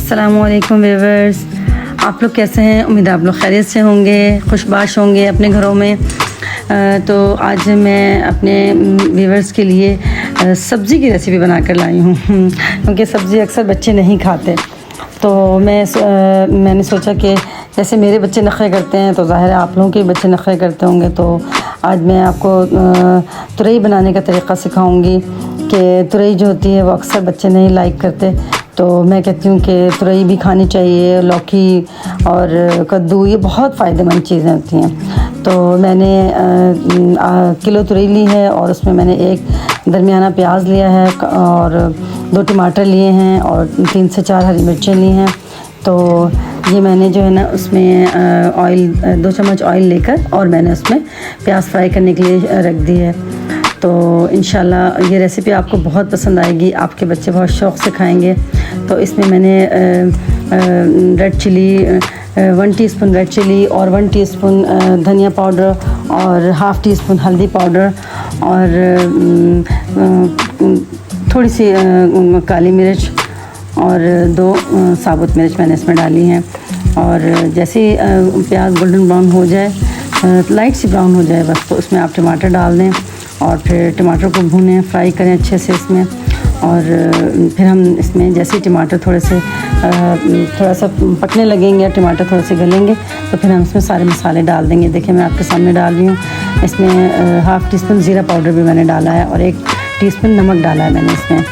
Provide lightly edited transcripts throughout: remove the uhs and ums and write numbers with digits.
अस्सलामुअलैकुम व्यूअर्स, आप लोग कैसे हैं? उम्मीद है आप लोग खैरियत से होंगे, खुशबाश होंगे अपने घरों में। तो आज मैं अपने व्यूअर्स के लिए सब्ज़ी की रेसिपी बना कर लाई हूँ क्योंकि सब्ज़ी अक्सर बच्चे नहीं खाते। तो मैंने सोचा कि जैसे मेरे बच्चे नखरे करते हैं तो ज़ाहिर है आप लोगों के बच्चे नखरे करते होंगे। तो आज मैं आपको तुरई बनाने का तरीक़ा सिखाऊंगी कि तुरई जो होती है वो अक्सर बच्चे नहीं लाइक करते। तो मैं कहती हूँ कि तुरई भी खानी चाहिए, लौकी और कद्दू ये बहुत फ़ायदेमंद चीज़ें होती हैं। तो मैंने किलो तुरई ली है और उसमें मैंने एक दरमियाना प्याज लिया है और 2 टमाटर लिए हैं और 3 से 4 हरी मिर्चें ली हैं। तो ये मैंने जो है ना उसमें ऑयल 2 चम्मच ऑयल लेकर और मैंने उसमें प्याज फ्राई करने के लिए रख दी है। तो इंशाल्लाह ये रेसिपी आपको बहुत पसंद आएगी, आपके बच्चे बहुत शौक़ से खाएंगे। तो इसमें मैंने red chilli 1 teaspoon red chilli और 1 टीस्पून धनिया पाउडर और हाफ़ टी स्पून हल्दी पाउडर और थोड़ी सी काली मिर्च और 2 साबुत मिर्च मैंने इसमें डाली हैं। और जैसे ही प्याज गोल्डन ब्राउन हो जाए, लाइट सी ब्राउन हो जाए बस, तो उसमें आप टमाटर डाल दें और फिर टमाटर को भूनें, फ्राई करें अच्छे से इसमें। और फिर हम इसमें जैसे टमाटर थोड़ा सा पकने लगेंगे, टमाटर थोड़े से गलेंगे, तो फिर हम इसमें सारे मसाले डाल देंगे। देखिए मैं आपके सामने डाल रही हूँ। इसमें हाफ़ टी स्पून ज़ीरा पाउडर भी मैंने डाला है और 1 टीस्पून नमक डाला है मैंने इसमें।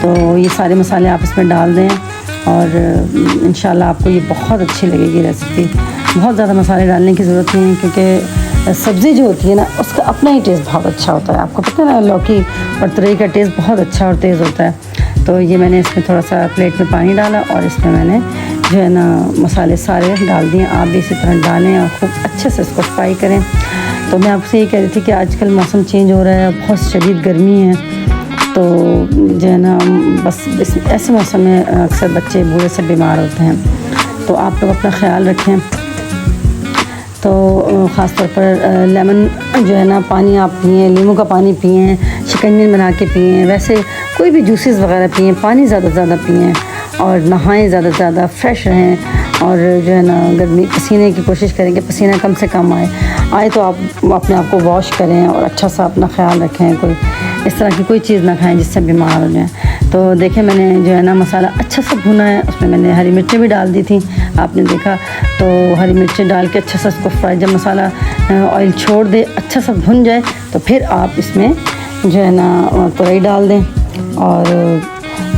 तो ये सारे मसाले आप इसमें डाल दें और इंशाल्लाह आपको ये बहुत अच्छी लगेगी रेसिपी। बहुत ज़्यादा मसाले डालने की ज़रूरत नहीं है क्योंकि सब्ज़ी जो होती है ना उसका अपना ही टेस्ट बहुत अच्छा होता है। आपको पता है ना, लौकी और तुरई का टेस्ट बहुत अच्छा और तेज़ होता है। तो ये मैंने इसमें थोड़ा सा प्लेट में पानी डाला और इसमें मैंने जो है ना मसाले सारे डाल दिए। आप भी इसी तरह डालें और खूब अच्छे से इसको फ्राई करें। तो मैं आपसे ये कह रही थी कि आजकल मौसम चेंज हो रहा है, बहुत शदीद गर्मी है। तो जो है ना बस ऐसे मौसम में अक्सर बच्चे बूढ़े से बीमार होते हैं। तो आप लोग अपना ख्याल रखें। तो ख़ास तौर पर लेमन जो है ना पानी आप पिएँ, नींबू का पानी पिएँ, शिकंजी बना के पिएँ, वैसे कोई भी जूसेस वगैरह पिएँ, पानी ज़्यादा से ज़्यादा पिएँ और नहाएं, ज़्यादा से ज़्यादा फ्रेश रहें। और जो है ना गर्मी पसीने की कोशिश करें कि पसीना कम से कम आए तो आप अपने आप को वॉश करें और अच्छा सा अपना ख्याल रखें। कोई इस तरह की कोई चीज़ ना खाएं जिससे बीमार हो जाएं। तो देखें मैंने जो है ना मसाला अच्छा सा भुना है, उसमें मैंने हरी मिर्चें भी डाल दी थी, आपने देखा। तो हरी मिर्चें डाल के अच्छा सा उसको फ्राई, जब मसाला ऑयल छोड़ दे, अच्छा सा भुन जाए, तो फिर आप इसमें जो है ना तुरई डाल दें और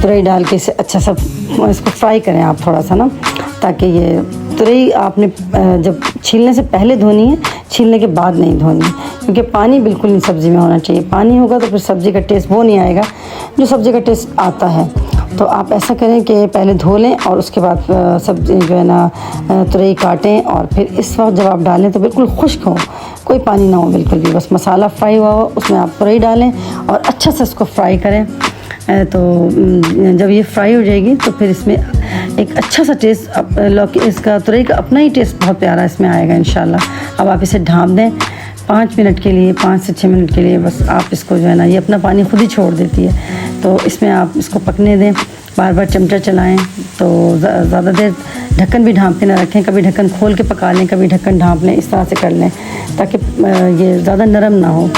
तुरई डाल के इसे अच्छा सा इसको फ्राई करें आप थोड़ा सा ना, ताकि ये तुरई आपने जब छीलने से पहले धोनी है, छीलने के बाद नहीं धोनी है, क्योंकि पानी बिल्कुल नहीं सब्ज़ी में होना चाहिए। पानी होगा तो फिर सब्ज़ी का टेस्ट वो नहीं आएगा जो सब्ज़ी का टेस्ट आता है। तो आप ऐसा करें कि पहले धो लें और उसके बाद सब्ज़ी जो है ना तुरई काटें और फिर इस वक्त जब आप डालें तो बिल्कुल खुश्क हो, कोई पानी ना हो बिल्कुल भी, बस मसाला फ्राई हुआ हो उसमें आप तुरई डालें और अच्छा से इसको फ्राई करें। तो जब ये फ्राई हो जाएगी तो फिर इसमें एक अच्छा सा टेस्ट लौकी, इसका तुरई का अपना ही टेस्ट बहुत प्यारा इसमें आएगा इंशाल्लाह। अब आप इसे ढाँप दें 5 मिनट के लिए, 5 से 6 मिनट के लिए, बस आप इसको जो है ना, ये अपना पानी खुद ही छोड़ देती है। तो इसमें आप इसको पकने दें, बार बार चमचा चलाएं। तो ज़्यादा देर ढक्कन भी ढाँप के ना रखें, कभी ढक्कन खोल के पका लें, कभी ढक्कन ढाँप लें, इस तरह से कर लें ताकि ये ज़्यादा नरम ना हो,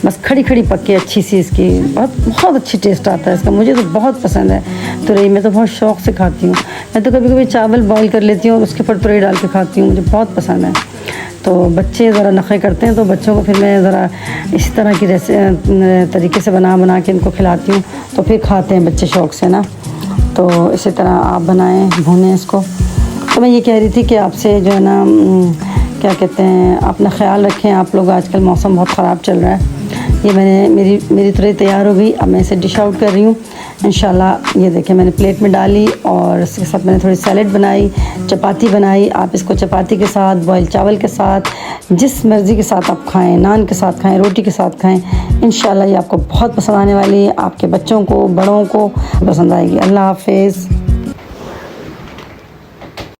बस खड़ी खड़ी पके अच्छी सी। इसकी बहुत अच्छी टेस्ट आता है इसका, मुझे तो बहुत पसंद है तुरई। मैं तो बहुत शौक़ से खाती हूँ। मैं तो कभी कभी चावल बॉईल कर लेती हूँ और उसके ऊपर तुरई डाल के खाती हूँ, मुझे बहुत पसंद है। तो बच्चे ज़रा नखरे करते हैं तो बच्चों को फिर मैं ज़रा इसी तरह की तरीके से बना के इनको खिलाती हूँ, तो फिर खाते हैं बच्चे शौक़ से ना। तो इसी तरह आप बनाएं, भूनें इसको। तो मैं ये कह रही थी कि आपसे जो है ना क्या कहते हैं, अपना ख्याल रखें आप लोग। आजकल मौसम बहुत ख़राब चल रहा है। ये मेरी तुरई तैयार हो गई। अब मैं इसे डिश आउट कर रही हूँ इंशाल्लाह। ये देखें मैंने प्लेट में डाली और इसके साथ मैंने थोड़ी सैलेड बनाई, चपाती बनाई। आप इसको चपाती के साथ, बॉयल चावल के साथ, जिस मर्ज़ी के साथ आप खाएं, नान के साथ खाएं, रोटी के साथ खाएं, इंशाल्लाह ये आपको बहुत पसंद आने वाली है। आपके बच्चों को, बड़ों को पसंद आएगी। अल्लाह हाफ़िज़।